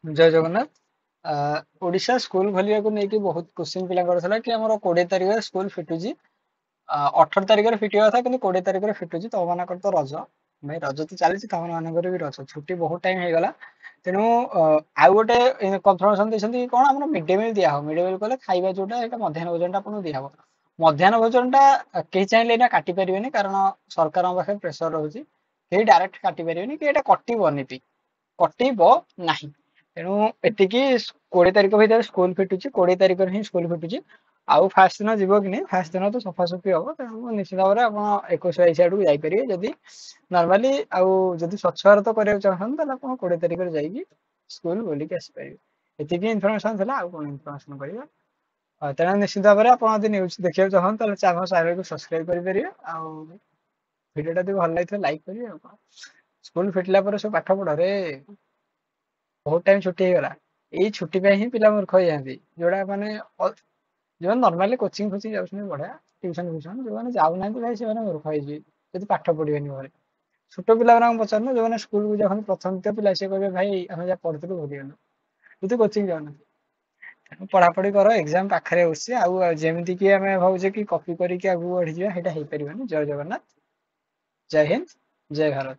जय जगन्नाथ ओडिशा स्कूल खोलिया को नेकी बहुत क्वेश्चन पिलांकर थला कि हमर 20 तारिख स्कूल फिटुजी 18 तारिख फिटिया था कि 20 तारिख फिटुजी तो मानकर तो रज भाई रज तो चली तम मानकर भी रज छुट्टी बहुत टाइम हो गला तेणु आउ गोटे कनफर्मेशन देछंती कोन हमर मिड डे मील दिया हो मिड डे मील कहले खाइबा जोटा एटा मध्याह्न भोजन आपन दिया हो मध्याह्न भोजन टा केही चाहिले ना काटि परिबेनी कारण सरकार पाखे प्रेशर रहउची केही डायरेक्ट काटि परिबेनी कि एटा कटिबोनी पी कटिबो नाही तेणु एतिकी 20 तारिख भितर स्कूल फिटुची 20 तारिख ही स्कूल फिटुची आउ फास्ट दिन जीव कि नहीं फास्ट दिन तो सफासफी हम तेणु निश्चित भाव में आप 21 आड़ को जापर जदि नॉर्मली आउ जदि स्वच्छ भारत करने चाहते आप 20 तारिख जाइए स्कूल बुलिक आसपारे एतिकी इनफर्मेशन था आउ कौन इनफर्मेशन करवा तेणु निश्चित भाव में आप न्यूज देखा चाहते चैनल चैनल को सब्सक्राइब करेंगे भिडियो भल लगे लाइक करेंगे स्कूल फिटला सब पाठ पढ़े बहुत टाइम छुट्टी हो गला यही छुट्टी पे ही पिला मूर्ख हो जाती जोड़ा माने जो नॉर्मली कोचिंग कोचिंग जाउछन बढ़िया ट्यूशन फ्यूशन जो माने जाउ नांती भाई से माने मूर्ख होई जी जदि पाठ पढ़िबेनी भले छोट पिला बना पचारना जो माने स्कूल को जखन प्रथम द्वितीय पिला से कहबे भाई हम जा पढ़थुलु भूली गलु तू कोचिंग जाउना पढ़ा पढ़ी कर एग्जाम पाखरे होछि आउ जेमिति कि हमें भाउजे कि कॉपी करी कि आगु बढ़ी जिया हेटा हेइ परिबेनी जय जगन्नाथ जय हिंद जय भारत।